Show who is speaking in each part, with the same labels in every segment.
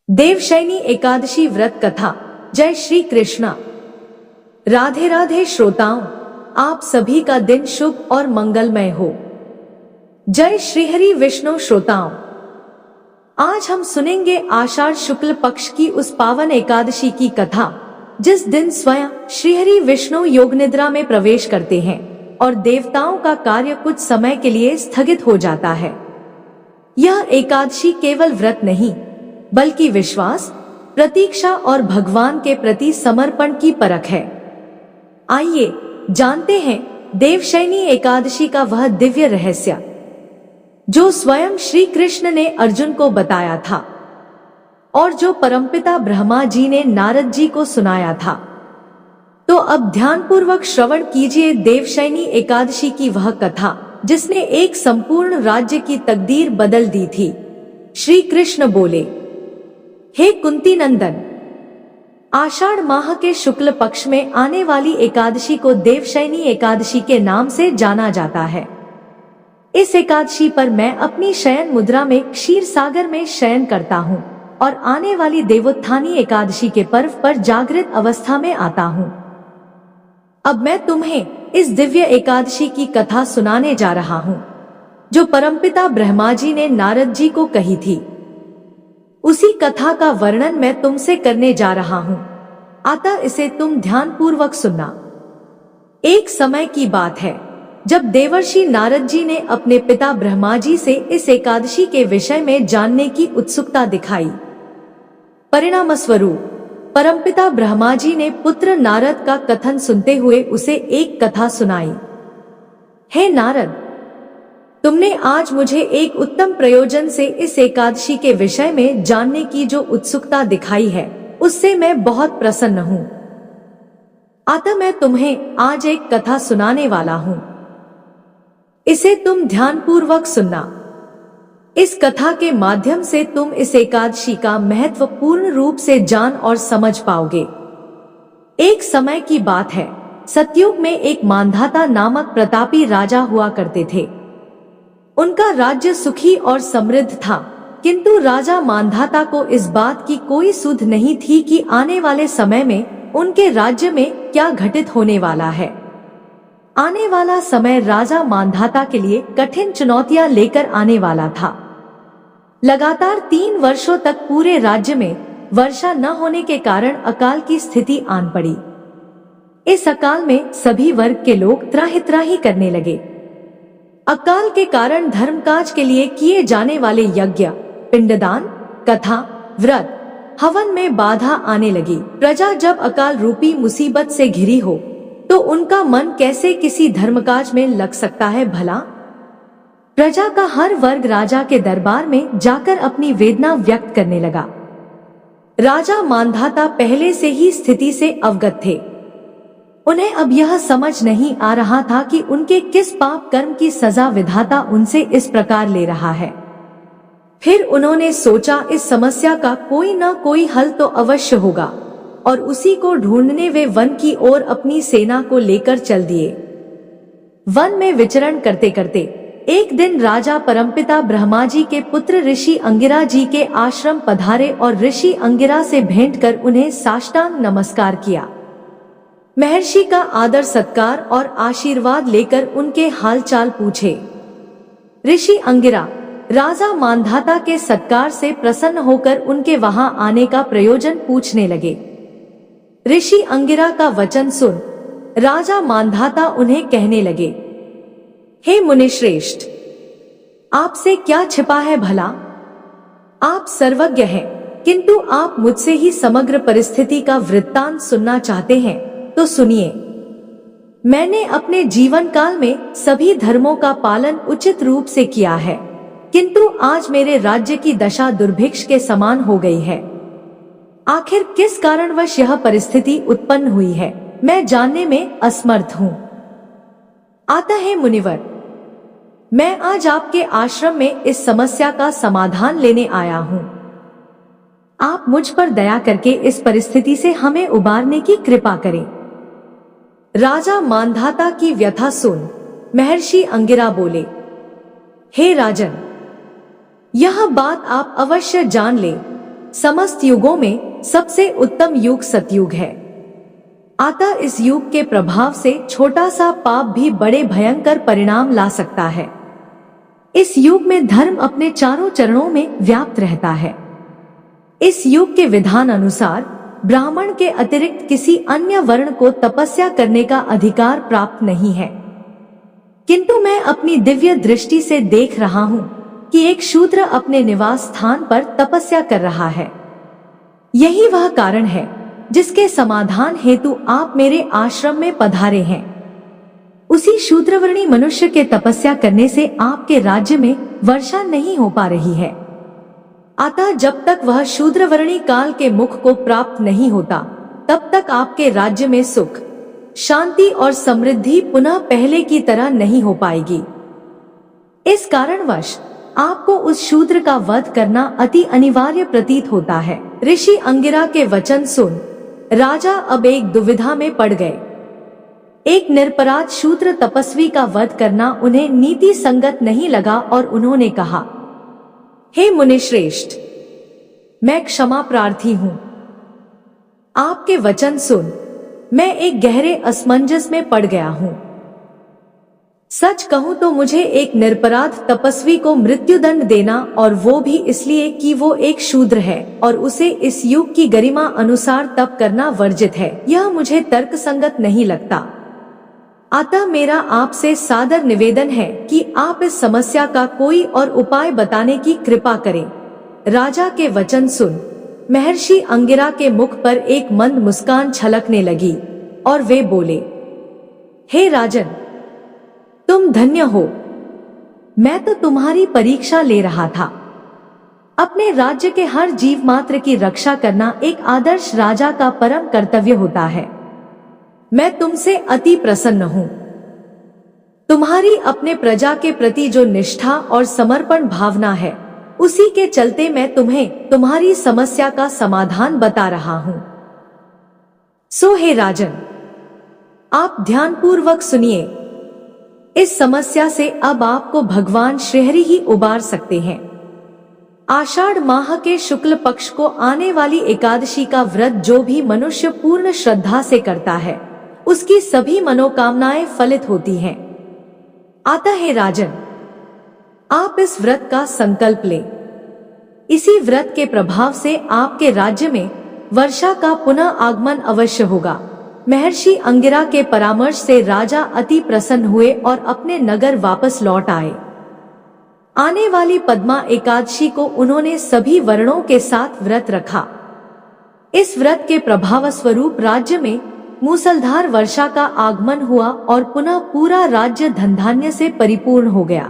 Speaker 1: देवशयनी एकादशी व्रत कथा। जय श्री कृष्णा। राधे राधे श्रोताओं, आप सभी का दिन शुभ और मंगलमय हो। जय श्री हरि विष्णु। श्रोताओं, आज हम सुनेंगे आषाढ़ शुक्ल पक्ष की उस पावन एकादशी की कथा जिस दिन स्वयं श्री हरि विष्णु योग निद्रा में प्रवेश करते हैं और देवताओं का कार्य कुछ समय के लिए स्थगित हो जाता है। यह एकादशी केवल व्रत नहीं बल्कि विश्वास, प्रतीक्षा और भगवान के प्रति समर्पण की परख है। आइए जानते हैं देवशयनी एकादशी का वह दिव्य रहस्य जो स्वयं श्री कृष्ण ने अर्जुन को बताया था और जो परमपिता ब्रह्मा जी ने नारद जी को सुनाया था। तो अब ध्यानपूर्वक श्रवण कीजिए देवशयनी एकादशी की वह कथा जिसने एक संपूर्ण राज्य की तकदीर बदल दी थी। श्री कृष्ण बोले, हे कुंती नंदन, आषाढ़ माह के शुक्ल पक्ष में आने वाली एकादशी को देवशयनी एकादशी के नाम से जाना जाता है। इस एकादशी पर मैं अपनी शयन मुद्रा में क्षीर सागर में शयन करता हूँ और आने वाली देवोत्थानी एकादशी के पर्व पर जागृत अवस्था में आता हूँ। अब मैं तुम्हें इस दिव्य एकादशी की कथा सुनाने जा रहा हूँ जो परमपिता ब्रह्मा जी ने नारद जी को कही थी। उसी कथा का वर्णन मैं तुमसे करने जा रहा हूँ, अतः इसे तुम ध्यान पूर्वक सुनना। एक समय की बात है जब देवर्षि नारद जी ने अपने पिता ब्रह्मा जी से इस एकादशी के विषय में जानने की उत्सुकता दिखाई। परिणाम स्वरूप परमपिता ब्रह्मा जी ने पुत्र नारद का कथन सुनते हुए उसे एक कथा सुनाई। हे नारद, तुमने आज मुझे एक उत्तम प्रयोजन से इस एकादशी के विषय में जानने की जो उत्सुकता दिखाई है उससे मैं बहुत प्रसन्न हूँ। अतः मैं तुम्हें आज एक कथा सुनाने वाला हूँ, इसे तुम ध्यानपूर्वक सुनना। इस कथा के माध्यम से तुम इस एकादशी का महत्व पूर्ण रूप से जान और समझ पाओगे। एक समय की बात है, सतयुग में एक मांधाता नामक प्रतापी राजा हुआ करते थे। उनका राज्य सुखी और समृद्ध था, किंतु राजा मांधाता को इस बात की कोई सुध नहीं थी कि आने वाले समय में उनके राज्य में क्या घटित होने वाला है। आने वाला समय राजा मांधाता के लिए कठिन चुनौतियां लेकर आने वाला था। लगातार 3 वर्षों तक पूरे राज्य में वर्षा न होने के कारण अकाल की स्थिति आन पड़ी। इस अकाल में सभी वर्ग के लोग त्राहि त्राहि करने लगे। अकाल के कारण धर्मकाज के लिए किए जाने वाले यज्ञ, पिंडदान, कथा, व्रत, हवन में बाधा आने लगी। प्रजा जब अकाल रूपी मुसीबत से घिरी हो तो उनका मन कैसे किसी धर्मकाज में लग सकता है भला? प्रजा का हर वर्ग राजा के दरबार में जाकर अपनी वेदना व्यक्त करने लगा। राजा मांधाता पहले से ही स्थिति से अवगत थे। उन्हें अब यह समझ नहीं आ रहा था कि उनके किस पाप कर्म की सजा विधाता उनसे इस प्रकार ले रहा है। फिर उन्होंने सोचा इस समस्या का कोई न कोई हल तो अवश्य होगा और उसी को ढूंढने वे वन की ओर अपनी सेना को लेकर चल दिए। वन में विचरण करते करते एक दिन राजा परमपिता ब्रह्मा जी के पुत्र ऋषि अंगिरा जी के आश्रम पधारे और ऋषि अंगिरा से भेंट कर उन्हें साष्टांग नमस्कार किया। महर्षि का आदर सत्कार और आशीर्वाद लेकर उनके हालचाल पूछे। ऋषि अंगिरा राजा मांधाता के सत्कार से प्रसन्न होकर उनके वहां आने का प्रयोजन पूछने लगे। ऋषि अंगिरा का वचन सुन राजा मांधाता उन्हें कहने लगे, हे मुनिश्रेष्ठ, आपसे क्या छिपा है भला? आप सर्वज्ञ हैं, किंतु आप मुझसे ही समग्र परिस्थिति का वृत्तांत सुनना चाहते हैं तो सुनिए। मैंने अपने जीवन काल में सभी धर्मों का पालन उचित रूप से किया है, किंतु आज मेरे राज्य की दशा दुर्भिक्ष के समान हो गई है। आखिर किस कारणवश यह परिस्थिति उत्पन्न हुई है मैं जानने में असमर्थ हूँ। आता है मुनिवर, मैं आज आपके आश्रम में इस समस्या का समाधान लेने आया हूँ। आप मुझ पर दया करके इस परिस्थिति से हमें उबारने की कृपा करें। राजा मांधाता की व्यथा सुन महर्षि अंगिरा बोले, हे राजन, यह बात आप अवश्य जान ले समस्त युगों में सबसे उत्तम युग सतयुग है। अतः इस युग के प्रभाव से छोटा सा पाप भी बड़े भयंकर परिणाम ला सकता है। इस युग में धर्म अपने चारों चरणों में व्याप्त रहता है। इस युग के विधान अनुसार ब्राह्मण के अतिरिक्त किसी अन्य वर्ण को तपस्या करने का अधिकार प्राप्त नहीं है। किंतु मैं अपनी दिव्य दृष्टि से देख रहा हूँ कि एक शूद्र अपने निवास स्थान पर तपस्या कर रहा है। यही वह कारण है जिसके समाधान हेतु आप मेरे आश्रम में पधारे हैं। उसी शूद्रवर्णी मनुष्य के तपस्या करने से आपके राज्य में वर्षा नहीं हो पा रही है। अतः जब तक वह शूद्रवर्णी काल के मुख को प्राप्त नहीं होता, तब तक आपके राज्य में सुख, शांति और समृद्धि पुनः पहले की तरह नहीं हो पाएगी। इस कारणवश आपको उस शूद्र का वध करना अति अनिवार्य प्रतीत होता है। ऋषि अंगिरा के वचन सुन राजा अब एक दुविधा में पड़ गए। एक निरपराध शूद्र तपस्वी का वध करना उन्हें नीति संगत नहीं लगा और उन्होंने कहा, हे मुनिश्रेष्ठ, मैं क्षमा प्रार्थी हूं। आपके वचन सुन मैं एक गहरे असमंजस में पड़ गया हूं। सच कहूं तो मुझे एक निरपराध तपस्वी को मृत्युदंड देना, और वो भी इसलिए कि वो एक शूद्र है और उसे इस युग की गरिमा अनुसार तप करना वर्जित है, यह मुझे तर्कसंगत नहीं लगता। अतः मेरा आपसे सादर निवेदन है कि आप इस समस्या का कोई और उपाय बताने की कृपा करें। राजा के वचन सुन महर्षि अंगिरा के मुख पर एक मंद मुस्कान छलकने लगी और वे बोले, हे राजन, तुम धन्य हो। मैं तो तुम्हारी परीक्षा ले रहा था। अपने राज्य के हर जीव मात्र की रक्षा करना एक आदर्श राजा का परम कर्तव्य होता है। मैं तुमसे अति प्रसन्न हूं। तुम्हारी अपने प्रजा के प्रति जो निष्ठा और समर्पण भावना है, उसी के चलते मैं तुम्हें तुम्हारी समस्या का समाधान बता रहा हूं। सो हे राजन, आप ध्यानपूर्वक सुनिए। इस समस्या से अब आपको भगवान श्रीहरि ही उबार सकते हैं। आषाढ़ माह के शुक्ल पक्ष को आने वाली एकादशी का व्रत जो भी मनुष्य पूर्ण श्रद्धा से करता है, उसकी सभी मनोकामनाएं फलित होती हैं। अतः हे राजन, आप इस व्रत का संकल्प लें। इसी व्रत के प्रभाव से आपके राज्य में वर्षा का पुनः आगमन अवश्य होगा। महर्षि अंगिरा के परामर्श से राजा अति प्रसन्न हुए और अपने नगर वापस लौट आए। आने वाली पद्मा एकादशी को उन्होंने सभी वर्णों के साथ व्रत रखा। इस व्रत के प्रभाव स्वरूप राज्य में मूसलधार वर्षा का आगमन हुआ और पुनः पूरा राज्य धनधान्य से परिपूर्ण हो गया।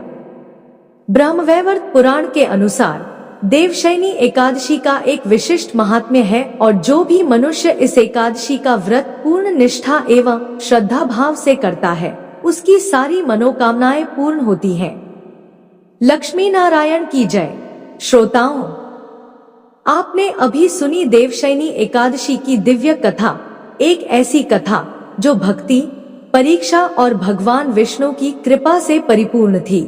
Speaker 1: ब्रह्मवैवर्त पुराण के अनुसार देवशयनी एकादशी का एक विशिष्ट महात्म्य है, और जो भी मनुष्य इस एकादशी का व्रत पूर्ण निष्ठा एवं श्रद्धा भाव से करता है, उसकी सारी मनोकामनाएं पूर्ण होती हैं। लक्ष्मी नारायण की जय। श्रोताओं, आपने अभी सुनी देवशयनी एकादशी की दिव्य कथा, एक ऐसी कथा जो भक्ति, परीक्षा और भगवान विष्णु की कृपा से परिपूर्ण थी।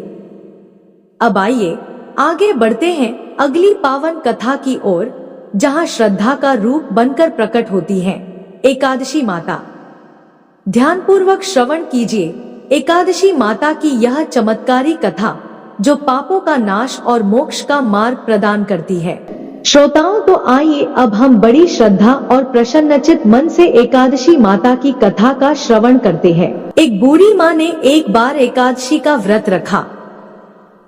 Speaker 1: अब आइए आगे बढ़ते हैं अगली पावन कथा की ओर, जहां श्रद्धा का रूप बनकर प्रकट होती है एकादशी माता। ध्यानपूर्वक श्रवण कीजिए एकादशी माता की यह चमत्कारी कथा, जो पापों का नाश और मोक्ष का मार्ग प्रदान करती है। श्रोताओं, तो आइए अब हम बड़ी श्रद्धा और प्रसन्नचित मन से एकादशी माता की कथा का श्रवण करते हैं। एक बूढ़ी माँ ने एक बार एकादशी का व्रत रखा।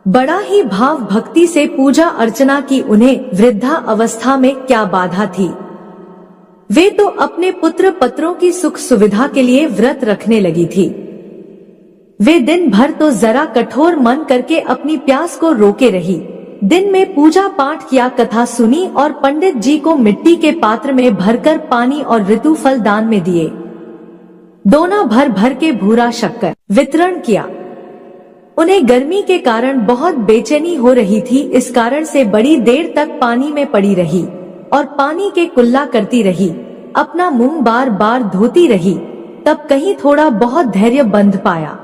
Speaker 1: बड़ा ही भाव भक्ति से पूजा अर्चना की। उन्हें वृद्धा अवस्था में क्या बाधा थी। वे तो अपने पुत्र पत्रों की सुख सुविधा के लिए व्रत रखने लगी थी। वे दिन भर तो जरा कठोर मन करके अपनी प्यास को रोके रही। दिन में पूजा पाठ किया, कथा सुनी और पंडित जी को मिट्टी के पात्र में भरकर पानी और ऋतु फल दान में दिए। दोना भर भर के भूरा शक्कर वितरण किया। उन्हें गर्मी के कारण बहुत बेचैनी हो रही थी, इस कारण से बड़ी देर तक पानी में पड़ी रही और पानी के कुल्ला करती रही। अपना मुंह बार बार धोती रही। तब कहीं थोड़ा बहुत धैर्य बंध पाया।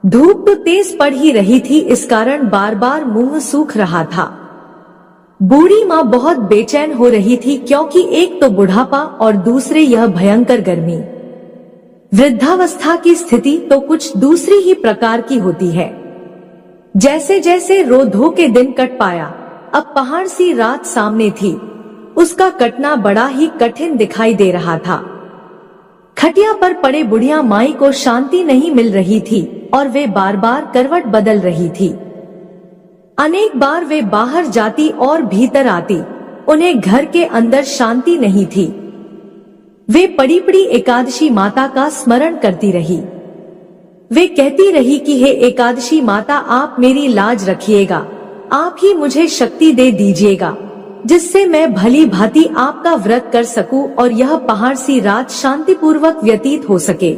Speaker 1: धूप तो तेज पड़ ही रही थी, इस कारण बार बार मुंह सूख रहा था। बूढ़ी माँ बहुत बेचैन हो रही थी, क्योंकि एक तो बुढ़ापा और दूसरे यह भयंकर गर्मी। वृद्धावस्था की स्थिति तो कुछ दूसरी ही प्रकार की होती है। जैसे जैसे रो धो के दिन कट पाया, अब पहाड़ सी रात सामने थी। उसका कटना बड़ा ही कठिन दिखाई दे रहा था। खटिया पर पड़े बुढ़िया माई को शांति नहीं मिल रही थी और वे बार बार करवट बदल रही थी। अनेक बार वे बाहर जाती और भीतर आती, उन्हें घर के अंदर शांति नहीं थी। वे पड़ी पड़ी एकादशी माता का स्मरण करती रही। वे कहती रही कि हे एकादशी माता, आप मेरी लाज रखिएगा, आप ही मुझे शक्ति दे दीजिएगा, जिससे मैं भली भांति आपका व्रत कर सकूं और यह पहाड़ सी रात शांतिपूर्वक व्यतीत हो सके।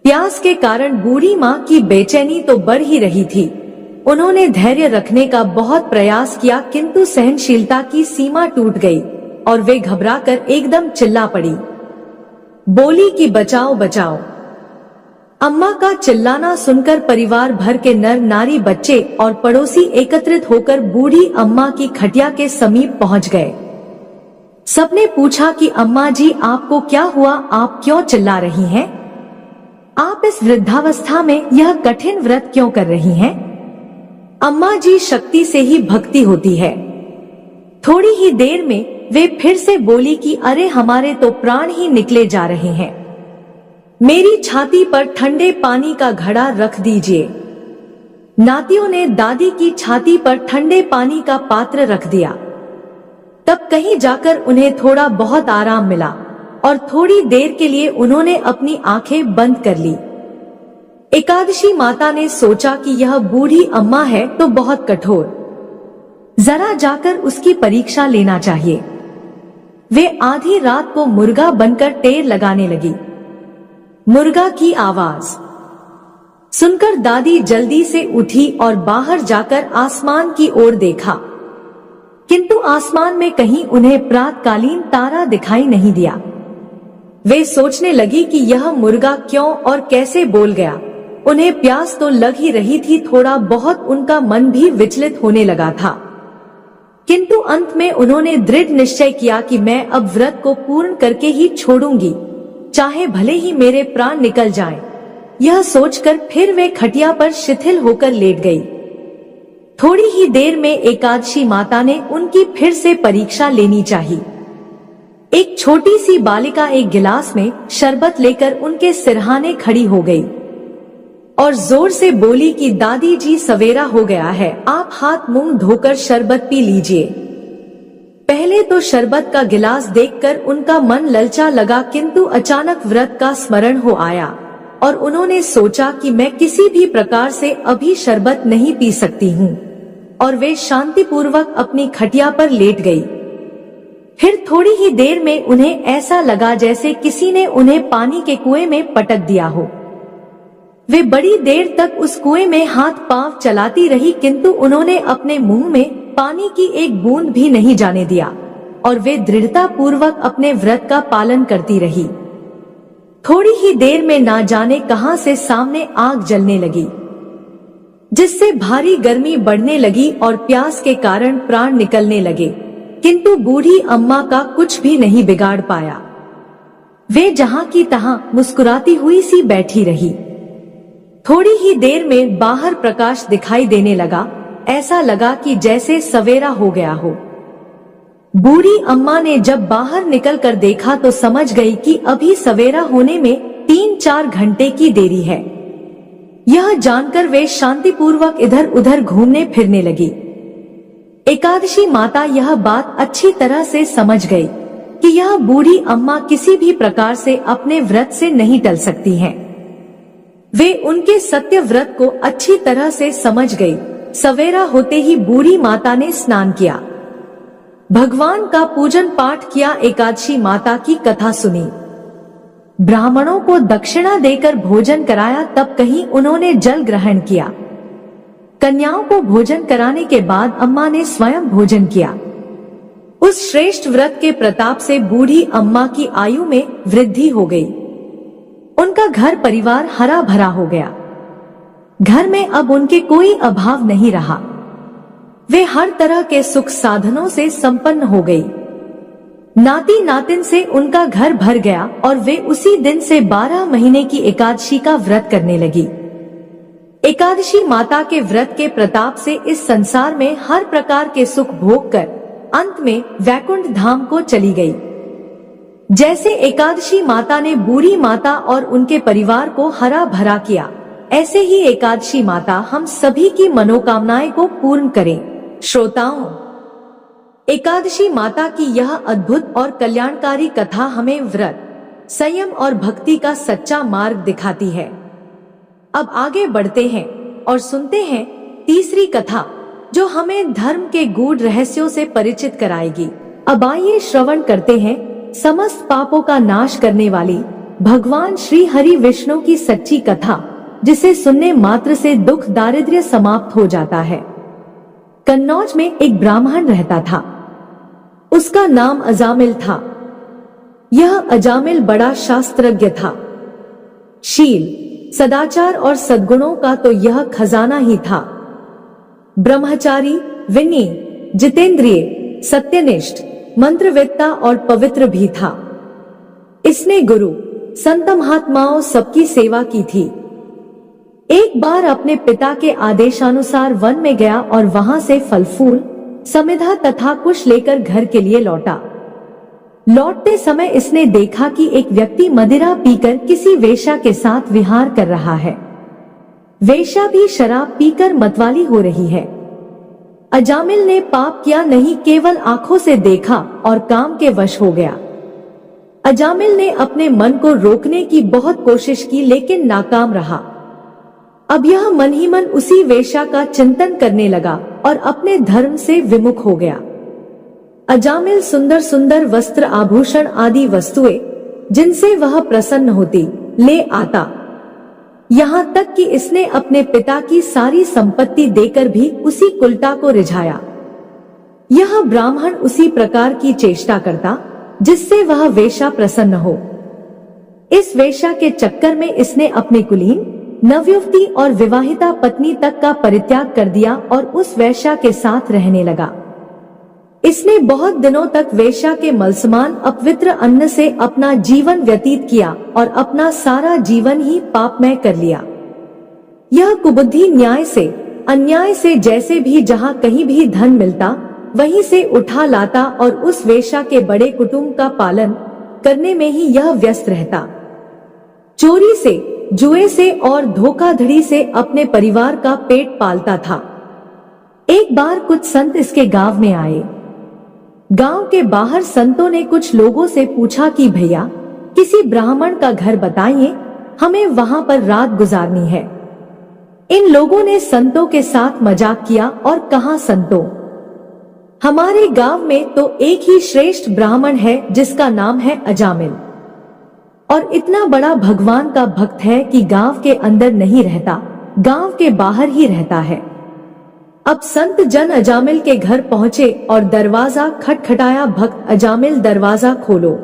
Speaker 1: प्यास के कारण बूढ़ी माँ की बेचैनी तो बढ़ ही रही थी। उन्होंने धैर्य रखने का बहुत प्रयास किया, किंतु सहनशीलता की सीमा टूट गई और वे घबराकर एकदम चिल्ला पड़ी। बोली कि बचाओ बचाओ। अम्मा का चिल्लाना सुनकर परिवार भर के नर नारी, बच्चे और पड़ोसी एकत्रित होकर बूढ़ी अम्मा की खटिया के समीप पहुंच गए। सबने पूछा कि अम्मा जी, आपको क्या हुआ, आप क्यों चिल्ला रही हैं? आप इस वृद्धावस्था में यह कठिन व्रत क्यों कर रही हैं? अम्मा जी, शक्ति से ही भक्ति होती है। थोड़ी ही देर में वे फिर से बोली कि अरे हमारे तो प्राण ही निकले जा रहे हैं, मेरी छाती पर ठंडे पानी का घड़ा रख दीजिए। नातियों ने दादी की छाती पर ठंडे पानी का पात्र रख दिया। तब कहीं जाकर उन्हें थोड़ा बहुत आराम मिला और थोड़ी देर के लिए उन्होंने अपनी आंखें बंद कर ली। एकादशी माता ने सोचा कि यह बूढ़ी अम्मा है तो बहुत कठोर, जरा जाकर उसकी परीक्षा लेना चाहिए। वे आधी रात को मुर्गा बनकर टेर लगाने लगी। मुर्गा की आवाज सुनकर दादी जल्दी से उठी और बाहर जाकर आसमान की ओर देखा, किंतु आसमान में कहीं उन्हें प्रातकालीन तारा दिखाई नहीं दिया। वे सोचने लगी कि यह मुर्गा क्यों और कैसे बोल गया। उन्हें प्यास तो लग ही रही थी, थोड़ा बहुत उनका मन भी विचलित होने लगा था, किंतु अंत में उन्होंने दृढ़ निश्चय किया कि मैं अब व्रत को पूर्ण करके ही छोड़ूंगी, चाहे भले ही मेरे प्राण निकल जाएं। यह सोचकर फिर वे खटिया पर शिथिल होकर लेट गई। थोड़ी ही देर में एकादशी माता ने उनकी फिर से परीक्षा लेनी चाहिए। एक छोटी सी बालिका एक गिलास में शरबत लेकर उनके सिरहाने खड़ी हो गई और जोर से बोली कि दादी जी, सवेरा हो गया है, आप हाथ मुंह धोकर शरबत पी लीजिए। पहले तो शरबत का गिलास देखकर उनका मन ललचा लगा, किंतु अचानक व्रत का स्मरण हो आया और उन्होंने सोचा कि मैं किसी भी प्रकार से अभी शरबत नहीं पी सकती हूँ, और वे शांतिपूर्वक अपनी खटिया पर लेट गई। फिर थोड़ी ही देर में उन्हें ऐसा लगा जैसे किसी ने उन्हें पानी के कुएं में पटक दिया हो। वे बड़ी देर तक उस कुएं में हाथ पांव चलाती रही, किंतु उन्होंने अपने मुंह में पानी की एक बूंद भी नहीं जाने दिया और वे दृढ़ता पूर्वक अपने व्रत का पालन करती रही। थोड़ी ही देर में ना जाने कहां से सामने आग जलने लगी, जिससे भारी गर्मी बढ़ने लगी और प्यास के कारण प्राण निकलने लगे, किंतु बूढ़ी अम्मा का कुछ भी नहीं बिगाड़ पाया। वे जहां की तहां मुस्कुराती हुई सी बैठी रही। थोड़ी ही देर में बाहर प्रकाश दिखाई देने लगा, ऐसा लगा कि जैसे सवेरा हो गया हो। बूढ़ी अम्मा ने जब बाहर निकलकर देखा तो समझ गई कि अभी सवेरा होने में 3-4 घंटे की देरी है। यह जानकर वे शांतिपूर्वक इधर उधर घूमने फिरने लगी। एकादशी माता यह बात अच्छी तरह से समझ गई कि यह बूढ़ी अम्मा किसी भी प्रकार से अपने व्रत से नहीं टल सकती हैं। वे उनके सत्य व्रत को अच्छी तरह से समझ गई। सवेरा होते ही बूढ़ी माता ने स्नान किया, भगवान का पूजन पाठ किया, एकादशी माता की कथा सुनी, ब्राह्मणों को दक्षिणा देकर भोजन कराया, तब कहीं उन्होंने जल ग्रहण किया। कन्याओं को भोजन कराने के बाद अम्मा ने स्वयं भोजन किया। उस श्रेष्ठ व्रत के प्रताप से बूढ़ी अम्मा की आयु में वृद्धि हो गई। उनका घर परिवार हरा भरा हो गया। घर में अब उनके कोई अभाव नहीं रहा। वे हर तरह के सुख साधनों से संपन्न हो गई। नाती नातिन से उनका घर भर गया और वे उसी दिन से 12 महीने की एकादशी का व्रत करने लगी। एकादशी माता के व्रत के प्रताप से इस संसार में हर प्रकार के सुख भोग कर अंत में वैकुंठ धाम को चली गई। जैसे एकादशी माता ने बूढ़ी माता और उनके परिवार को हरा भरा किया, ऐसे ही एकादशी माता हम सभी की मनोकामनाएं को पूर्ण करे। श्रोताओं, एकादशी माता की यह अद्भुत और कल्याणकारी कथा हमें व्रत, संयम और भक्ति का सच्चा मार्ग दिखाती है। अब आगे बढ़ते हैं और सुनते हैं तीसरी कथा, जो हमें धर्म के गूढ़ रहस्यों से परिचित कराएगी। अब आइए श्रवण करते हैं समस्त पापों का नाश करने वाली भगवान श्री हरि विष्णु की सच्ची कथा, जिसे सुनने मात्र से दुख दारिद्र्य समाप्त हो जाता है। कन्नौज में एक ब्राह्मण रहता था। उसका नाम अजामिल था। यह अजामिल बड़ा शास्त्रज्ञ था। शील, सदाचार और सद्गुणों का तो यह खजाना ही था। ब्रह्मचारी, विनयी, जितेंद्रिय, सत्यनिष्ठ, मंत्रवेत्ता और पवित्र भी था। इसने गुरु, संत महात्माओं सबकी सेवा की थी। एक बार अपने पिता के आदेशानुसार वन में गया और वहां से फल फूल, समिधा तथा कुश लेकर घर के लिए लौटा। लौटते समय इसने देखा कि एक व्यक्ति मदिरा पीकर किसी वेश्या के साथ विहार कर रहा है। वेश्या भी शराब पीकर मतवाली हो रही है। अजामिल ने पाप किया नहीं, केवल आंखों से देखा और काम के वश हो गया। अजामिल ने अपने मन को रोकने की बहुत कोशिश की, लेकिन नाकाम रहा। अब यह मन ही मन उसी वेश्या का चिंतन करने लगा और अपने धर्म से विमुख हो गया। अजामिल सुंदर सुंदर वस्त्र, आभूषण आदि वस्तुएं, जिनसे वह प्रसन्न होती, ले आता। यहाँ तक कि इसने अपने पिता की सारी संपत्ति देकर भी उसी कुलटा को रिझाया। यह ब्राह्मण उसी प्रकार की चेष्टा करता जिससे वह वेश्या प्रसन्न हो। इस वेश्या के चक्कर में इसने अपने कुलीन, नवयुवती और विवाहिता पत्नी तक का परित्याग कर दिया और उस वेश्या के साथ रहने लगा। इसने बहुत दिनों तक वेश्या के मलसमान अपवित्र अन्न से अपना जीवन व्यतीत किया और अपना सारा जीवन ही पापमय कर लिया। यह कुबुद्धि न्याय से, अन्याय से, जैसे भी जहाँ कहीं भी धन मिलता वहीं से उठा लाता और उस वेश्या के बड़े कुटुंब का पालन करने में ही यह व्यस्त रहता। चोरी से, जुए से और धोखाधड़ी से अपने परिवार का पेट पालता था। एक बार कुछ संत इसके गांव में आए। गांव के बाहर संतों ने कुछ लोगों से पूछा कि भैया, किसी ब्राह्मण का घर बताइए, हमें वहां पर रात गुजारनी है। इन लोगों ने संतों के साथ मजाक किया और कहा, संतों, हमारे गांव में तो एक ही श्रेष्ठ ब्राह्मण है जिसका नाम है अजामिल, और इतना बड़ा भगवान का भक्त है कि गांव के अंदर नहीं रहता, गांव के बाहर ही रहता है। अब संत जन अजामिल के घर पहुंचे और दरवाजा खटखटाया। भक्त अजामिल, दरवाजा खोलो।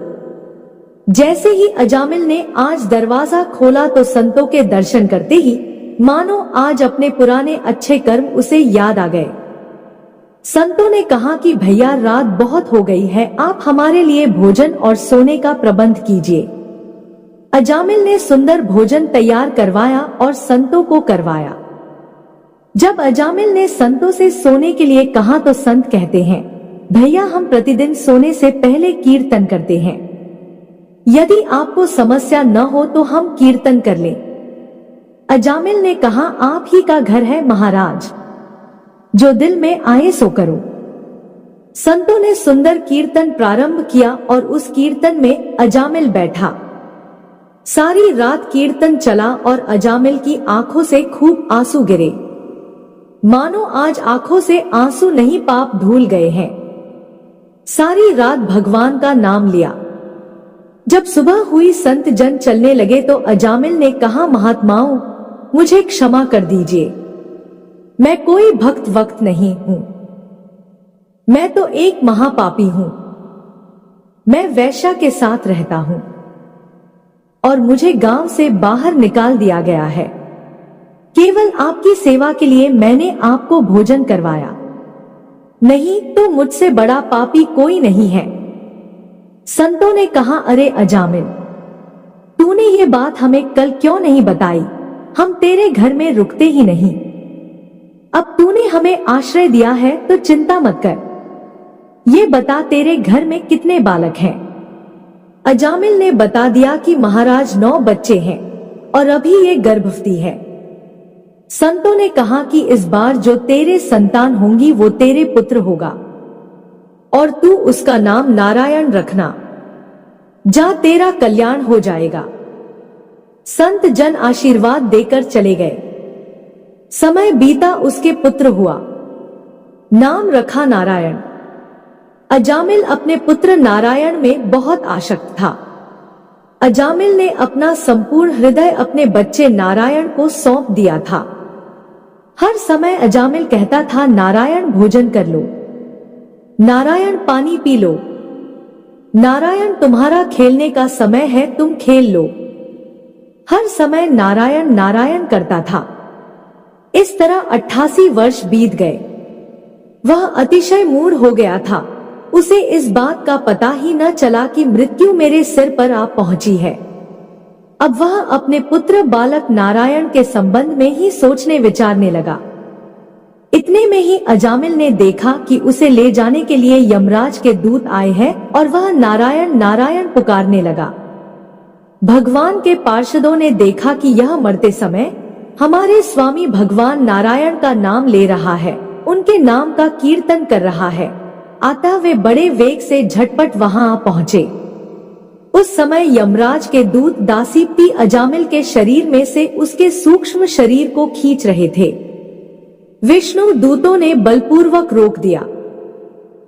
Speaker 1: जैसे ही अजामिल ने आज दरवाजा खोला तो संतों के दर्शन करते ही मानो आज अपने पुराने अच्छे कर्म उसे याद आ गए। संतों ने कहा कि भैया, रात बहुत हो गई है, आप हमारे लिए भोजन और सोने का प्रबंध कीजिए। अजामिल ने सुंदर भोजन तैयार करवाया और संतों को करवाया। जब अजामिल ने संतों से सोने के लिए कहा तो संत कहते हैं, भैया, हम प्रतिदिन सोने से पहले कीर्तन करते हैं। यदि आपको समस्या न हो तो हम कीर्तन कर लें। अजामिल ने कहा, आप ही का घर है महाराज, जो दिल में आए सो करो। संतों ने सुंदर कीर्तन प्रारंभ किया और उस कीर्तन में अजामिल बैठा। सारी रात कीर्तन चला और अजामिल की आंखों से खूब आंसू गिरे, मानो आज आंखों से आंसू नहीं पाप धुल गए हैं। सारी रात भगवान का नाम लिया। जब सुबह हुई संत जन चलने लगे तो अजामिल ने कहा, महात्माओं, मुझे क्षमा कर दीजिए, मैं कोई भक्त वक्त नहीं हूं, मैं तो एक महापापी हूं। मैं वेश्या के साथ रहता हूं और मुझे गांव से बाहर निकाल दिया गया है। केवल आपकी सेवा के लिए मैंने आपको भोजन करवाया। नहीं तो मुझसे बड़ा पापी कोई नहीं है। संतों ने कहा, अरे अजामिल, तूने ये बात हमें कल क्यों नहीं बताई? हम तेरे घर में रुकते ही नहीं। अब तूने हमें आश्रय दिया है तो चिंता मत कर। ये बता, तेरे घर में कितने बालक हैं? अजामिल ने बता दिया कि महाराज 9 बच्चे हैं और अभी ये गर्भवती है। संतों ने कहा कि इस बार जो तेरे संतान होंगी वो तेरे पुत्र होगा और तू उसका नाम नारायण रखना। जा, तेरा कल्याण हो जाएगा। संत जन आशीर्वाद देकर चले गए। समय बीता, उसके पुत्र हुआ, नाम रखा नारायण। अजामिल अपने पुत्र नारायण में बहुत आसक्त था। अजामिल ने अपना संपूर्ण हृदय अपने बच्चे नारायण को सौंप दिया था। हर समय अजामिल कहता था, नारायण भोजन कर लो, नारायण पानी पी लो, नारायण तुम्हारा खेलने का समय है, तुम खेल लो। हर समय नारायण नारायण करता था। इस तरह 88 वर्ष बीत गए। वह अतिशय मूढ़ हो गया था। उसे इस बात का पता ही न चला कि मृत्यु मेरे सिर पर आ पहुंची है। अब वह अपने पुत्र बालक नारायण के संबंध में ही सोचने विचारने लगा। इतने में ही अजामिल ने देखा कि उसे ले जाने के लिए यमराज के दूत आए हैं और वह नारायण नारायण पुकारने लगा। भगवान के पार्षदों ने देखा कि यह मरते समय हमारे स्वामी भगवान नारायण का नाम ले रहा है, उनके नाम का कीर्तन कर रहा है। अतः वे बड़े वेग से झटपट वहां आ पहुंचे। उस समय यमराज के दूत दासीप्ती अजामिल के शरीर में से उसके सूक्ष्म शरीर को खींच रहे थे। विष्णु दूतों ने बलपूर्वक रोक दिया।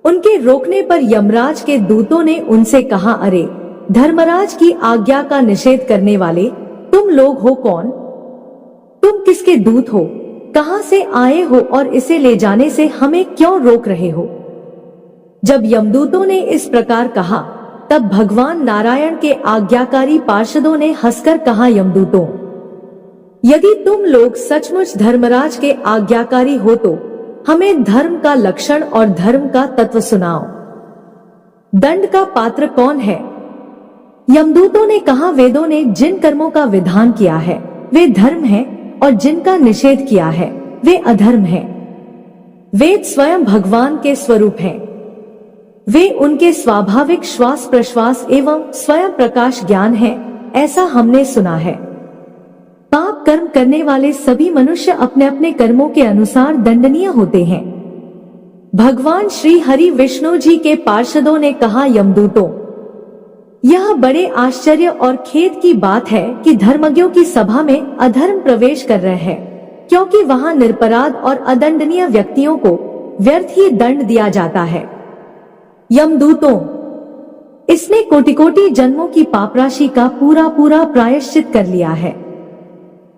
Speaker 1: उनके रोकने पर यमराज के दूतों ने उनसे कहा, अरे धर्मराज की आज्ञा का निषेध करने वाले तुम लोग हो कौन? तुम किसके दूत हो? कहां से आए हो और इसे ले जाने से हमें क्यों रोक रहे हो? जब यमदूतों ने इस प्रकार कहा तब भगवान नारायण के आज्ञाकारी पार्षदों ने हंसकर कहा, यमदूतों, यदि तुम लोग सचमुच धर्मराज के आज्ञाकारी हो तो हमें धर्म का लक्षण और धर्म का तत्व सुनाओ। दंड का पात्र कौन है? यमदूतों ने कहा, वेदों ने जिन कर्मों का विधान किया है वे धर्म है और जिनका निषेध किया है वे अधर्म है। वेद स्वयं भगवान के स्वरूप हैं। वे उनके स्वाभाविक श्वास प्रश्वास एवं स्वयं प्रकाश ज्ञान है, ऐसा हमने सुना है। पाप कर्म करने वाले सभी मनुष्य अपने अपने कर्मों के अनुसार दंडनीय होते हैं। भगवान श्री हरि विष्णु जी के पार्षदों ने कहा, यमदूतों, यह बड़े आश्चर्य और खेद की बात है कि धर्मज्ञों की सभा में अधर्म प्रवेश कर रहे हैं, क्योंकि वहां निरपराध और अदंडनीय व्यक्तियों को व्यर्थ ही दंड दिया जाता है। यमदूतों, इसने कोटि कोटि जन्मों की पापराशि का पूरा पूरा प्रायश्चित कर लिया है,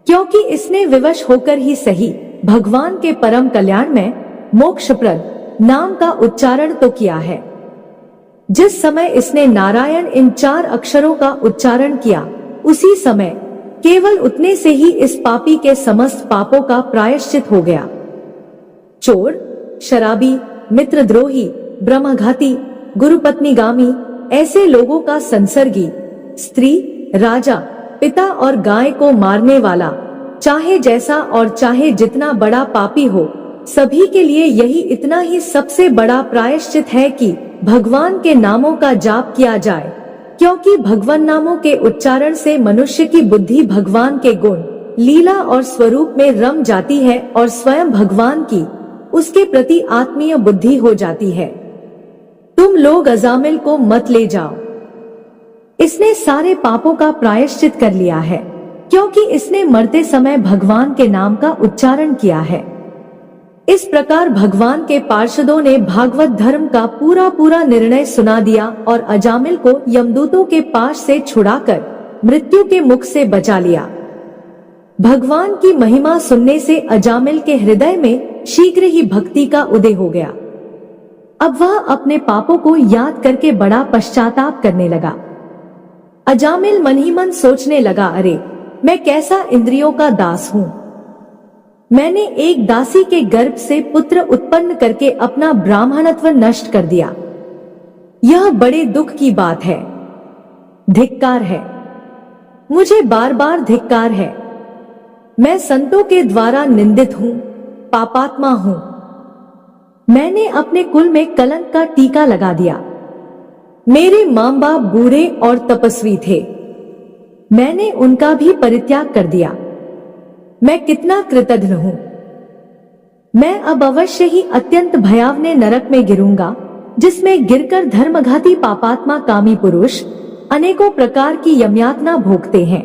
Speaker 1: क्योंकि इसने विवश होकर ही सही भगवान के परम कल्याण में मोक्षप्रद नाम का उच्चारण तो किया है। जिस समय इसने नारायण इन 4 अक्षरों का उच्चारण किया, उसी समय केवल उतने से ही इस पापी के समस्त पापों का प्रायश्चित हो गया। चोर, शराबी, मित्रद्रोही, ब्रह्मघाती, गुरुपत्नीगामी ऐसे लोगों का संसर्गी, स्त्री, राजा, पिता और गाय को मारने वाला, चाहे जैसा और चाहे जितना बड़ा पापी हो, सभी के लिए यही इतना ही सबसे बड़ा प्रायश्चित है कि भगवान के नामों का जाप किया जाए, क्योंकि भगवान नामों के उच्चारण से मनुष्य की बुद्धि भगवान के गुण, लीला और स्वरूप में रम जाती है और स्वयं भगवान की उसके प्रति आत्मीय बुद्धि हो जाती है। तुम लोग अजामिल को मत ले जाओ, इसने सारे पापों का प्रायश्चित कर लिया है, क्योंकि इसने मरते समय भगवान के नाम का उच्चारण किया है। इस प्रकार भगवान के पार्षदों ने भागवत धर्म का पूरा पूरा निर्णय सुना दिया और अजामिल को यमदूतों के पास से छुड़ाकर मृत्यु के मुख से बचा लिया। भगवान की महिमा सुनने से अजामिल के हृदय में शीघ्र ही भक्ति का उदय हो गया। अब वह अपने पापों को याद करके बड़ा पश्चाताप करने लगा। अजामिल मन ही मन सोचने लगा, अरे मैं कैसा इंद्रियों का दास हूँ। मैंने एक दासी के गर्भ से पुत्र उत्पन्न करके अपना ब्राह्मणत्व नष्ट कर दिया। यह बड़े दुख की बात है। धिक्कार है, मुझे बार बार धिक्कार है। मैं संतों के द्वारा निंदित हूं, पापात्मा हूं। मैंने अपने कुल में कलंक का टीका लगा दिया। मेरे मां बाप बूढ़े और तपस्वी थे, मैंने उनका भी परित्याग कर दिया। मैं कितना कृतघ्न हूं। मैं अब अवश्य ही अत्यंत भयावने नरक में गिरूंगा, जिसमें गिरकर धर्मघाती पापात्मा कामी पुरुष अनेकों प्रकार की यमयातना भोगते हैं।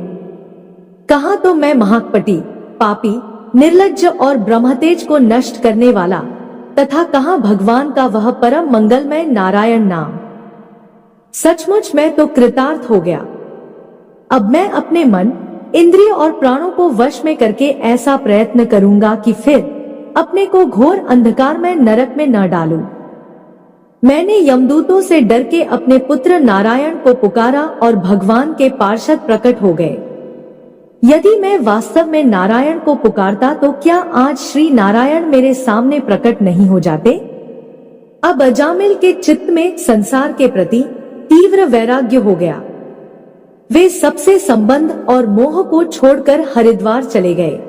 Speaker 1: कहां तो मैं महाकपटी, पापी, निर्लज्ज और ब्रह्मतेज को नष्ट करने वाला, तथा कहां भगवान का वह परम मंगलमय नारायण नाम। सचमुच मैं तो कृतार्थ हो गया। अब मैं अपने मन, इंद्रिय और प्राणों को वश में करके ऐसा प्रयत्न करूंगा कि फिर अपने को घोर अंधकार में नरक में न डालूं। मैंने यमदूतों से डर के अपने पुत्र नारायण को पुकारा और भगवान के पार्षद प्रकट हो गए। यदि मैं वास्तव में नारायण को पुकारता तो क्या आज श्री नारायण मेरे सामने प्रकट नहीं हो जाते? अब अजामिल के चित्त में संसार के प्रति तीव्र वैराग्य हो गया। वे सबसे संबंध और मोह को छोड़कर हरिद्वार चले गए।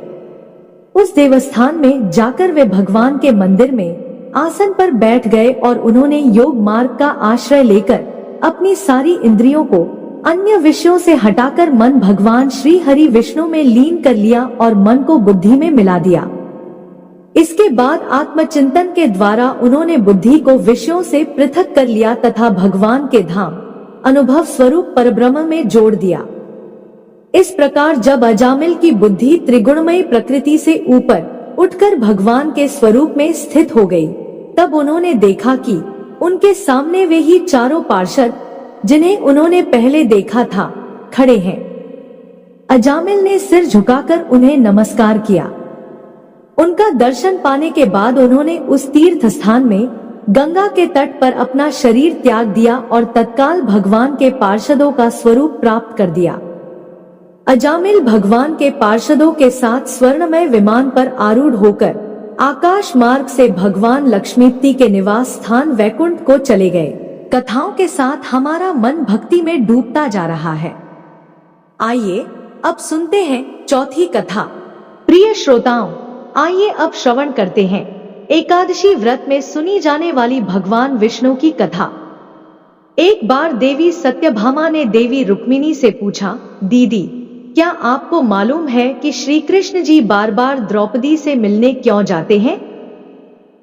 Speaker 1: उस देवस्थान में जाकर वे भगवान के मंदिर में आसन पर बैठ गए और उन्होंने योग मार्ग का आश्रय लेकर अपनी सारी इंद्रियों को अन्य विषयों से हटाकर मन भगवान श्री हरि विष्णु में लीन कर लिया और मन को बुद्धि में मिला दिया। इसके बाद आत्मचिंतन के द्वारा उन्होंने बुद्धि को विषयों से पृथक कर लिया तथा भगवान के धाम अनुभव स्वरूप परब्रह्म में जोड़ दिया। इस प्रकार जब अजामिल की बुद्धि त्रिगुणमयी प्रकृति से ऊपर उठकर भगवान के स्वरूप में स्थित हो गई, तब उन्होंने देखा कि उनके सामने वे ही चारों पार्षद जिन्हें उन्होंने पहले देखा था खड़े हैं। अजामिल ने सिर झुकाकर उन्हें नमस्कार किया। उनका दर्शन पाने के बाद उन्होंने उस तीर्थ स्थान में गंगा के तट पर अपना शरीर त्याग दिया और तत्काल भगवान के पार्षदों का स्वरूप प्राप्त कर दिया। अजामिल भगवान के पार्षदों के साथ स्वर्णमय विमान पर आरूढ़ होकर आकाश मार्ग से भगवान लक्ष्मीपति के निवास स्थान वैकुंठ को चले गए। कथाओं के साथ हमारा मन भक्ति में डूबता जा रहा है। आइए अब सुनते हैं चौथी कथा। प्रिय श्रोताओं, आइए अब श्रवण करते हैं एकादशी व्रत में सुनी जाने वाली भगवान विष्णु की कथा। एक बार देवी सत्यभामा ने देवी रुक्मिणी से पूछा, दीदी, क्या आपको मालूम है कि श्री कृष्ण जी बार बार द्रौपदी से मिलने क्यों जाते हैं?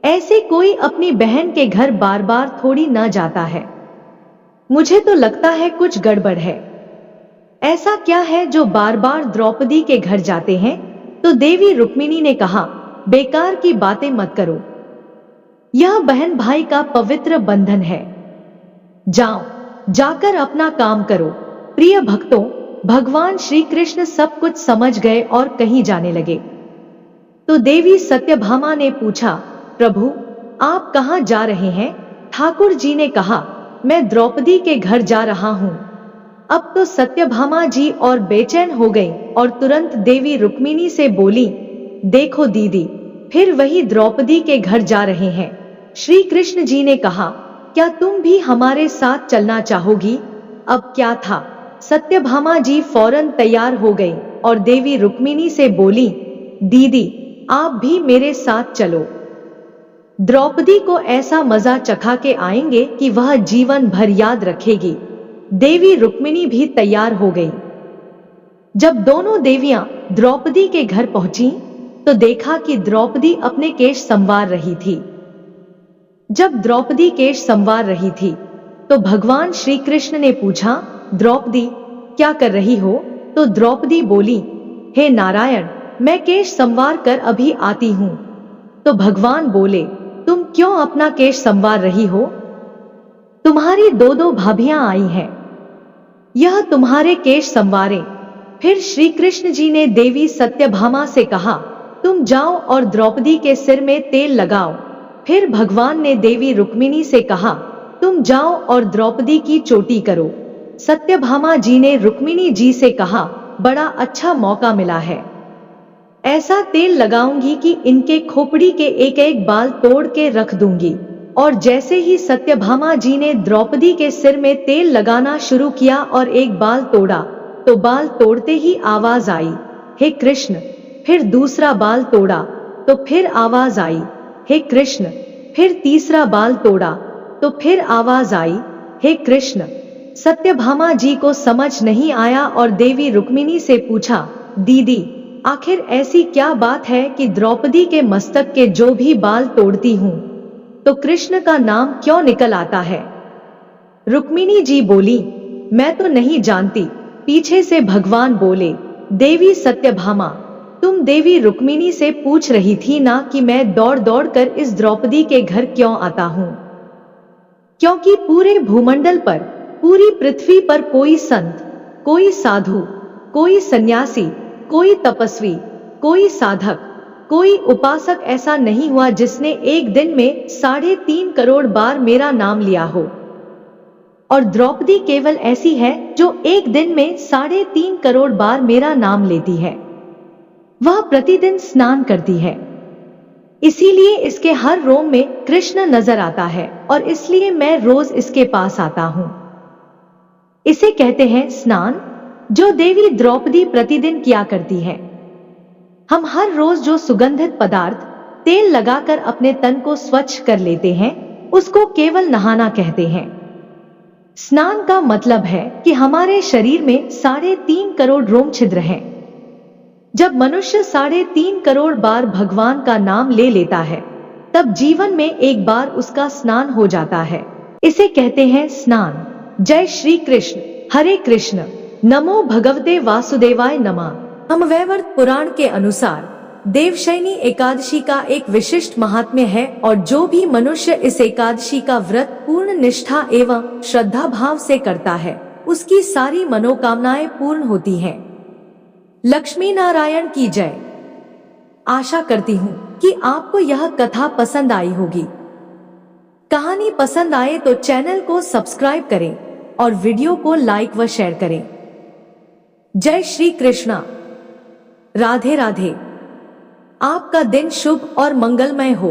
Speaker 1: ऐसे कोई अपनी बहन के घर बार बार थोड़ी न जाता है। मुझे तो लगता है कुछ गड़बड़ है। ऐसा क्या है जो बार बार द्रौपदी के घर जाते हैं? तो देवी रुक्मिणी ने कहा, बेकार की बातें मत करो। यह बहन भाई का पवित्र बंधन है। जाओ, जाकर अपना काम करो। प्रिय भक्तों, भगवान श्री कृष्ण सब कुछ समझ गए और कहीं जाने लगे। तो देवी सत्यभामा ने पूछा, प्रभु, आप कहाँ जा रहे हैं? ठाकुर जी ने कहा, मैं द्रौपदी के घर जा रहा हूँ। अब तो सत्यभामा जी और बेचैन हो गई और तुरंत देवी रुक्मिणी से बोली, देखो दीदी, फिर वही द्रौपदी के घर जा रहे हैं। श्री कृष्ण जी ने कहा, क्या तुम भी हमारे साथ चलना चाहोगी? अब क्या था, सत्यभामा जी फौरन तैयार हो गई और देवी रुक्मिणी से बोली, दीदी, आप भी मेरे साथ चलो। द्रौपदी को ऐसा मजा चखा के आएंगे कि वह जीवन भर याद रखेगी। देवी रुक्मिणी भी तैयार हो गई। जब दोनों देवियां द्रौपदी के घर पहुंची तो देखा कि द्रौपदी अपने केश संवार रही थी। जब द्रौपदी केश संवार रही थी तो भगवान श्री कृष्ण ने पूछा, द्रौपदी, क्या कर रही हो? तो द्रौपदी बोली, हे नारायण, मैं केश संवार कर अभी आती हूँ। तो भगवान बोले, तुम क्यों अपना केश संवार रही हो? तुम्हारी दो दो भाभियां आई हैं, यह तुम्हारे केश संवारे। फिर श्री कृष्ण जी ने देवी सत्यभामा से कहा, तुम जाओ और द्रौपदी के सिर में तेल लगाओ। फिर भगवान ने देवी रुक्मिणी से कहा, तुम जाओ और द्रौपदी की चोटी करो। सत्यभामा जी ने रुक्मिणी जी से कहा, बड़ा अच्छा मौका मिला है। ऐसा तेल लगाऊंगी कि इनके खोपड़ी के एक एक बाल तोड़ के रख दूंगी। और जैसे ही सत्यभामा जी ने द्रौपदी के सिर में तेल लगाना शुरू किया और एक बाल तोड़ा, तो बाल तोड़ते ही आवाज आई, हे कृष्ण। फिर दूसरा बाल तोड़ा तो फिर आवाज आई, हे कृष्ण। फिर तीसरा बाल तोड़ा तो फिर आवाज आई, हे कृष्ण। सत्यभामा जी को समझ नहीं आया और देवी रुक्मिणी से पूछा, दीदी, आखिर ऐसी क्या बात है कि द्रौपदी के मस्तक के जो भी बाल तोड़ती हूं तो कृष्ण का नाम क्यों निकल आता है? रुक्मिणी जी बोली, मैं तो नहीं जानती। पीछे से भगवान बोले, देवी सत्यभामा, तुम देवी रुक्मिणी से पूछ रही थी ना कि मैं दौड़ दौड़ कर इस द्रौपदी के घर क्यों आता हूं? क्योंकि पूरे भूमंडल पर, पूरी पृथ्वी पर कोई संत, कोई साधु, कोई सन्यासी, कोई तपस्वी, कोई साधक, कोई उपासक ऐसा नहीं हुआ जिसने एक दिन में 3.5 करोड़ बार मेरा नाम लिया हो। और द्रौपदी केवल ऐसी है जो एक दिन में 3.5 करोड़ बार मेरा नाम लेती है। वह प्रतिदिन स्नान करती है, इसीलिए इसके हर रोम में कृष्ण नजर आता है और इसलिए मैं रोज इसके पास आता हूं। इसे कहते हैं स्नान, जो देवी द्रौपदी प्रतिदिन किया करती है। हम हर रोज जो सुगंधित पदार्थ, तेल लगाकर अपने तन को स्वच्छ कर लेते हैं, उसको केवल नहाना कहते हैं। स्नान का मतलब है कि हमारे शरीर में 3.5 करोड़ रोम छिद्र हैं। जब मनुष्य 3.5 करोड़ बार भगवान का नाम ले लेता है, तब जीवन में एक बार उसका स्नान हो जाता है। इसे कहते हैं स्नान। जय श्री कृष्ण। हरे कृष्ण। नमो भगवते वासुदेवाय नमः। ब्रह्मवैवर्त पुराण के अनुसार देवशयनी एकादशी का एक विशिष्ट महात्म्य है और जो भी मनुष्य इस एकादशी का व्रत पूर्ण निष्ठा एवं श्रद्धा भाव से करता है, उसकी सारी मनोकामनाएं पूर्ण होती हैं। लक्ष्मी नारायण की जय। आशा करती हूँ कि आपको यह कथा पसंद आई होगी। कहानी पसंद आए तो चैनल को सब्सक्राइब करें और वीडियो को लाइक व शेयर करें। जय श्री कृष्णा। राधे राधे। आपका दिन शुभ और मंगलमय हो।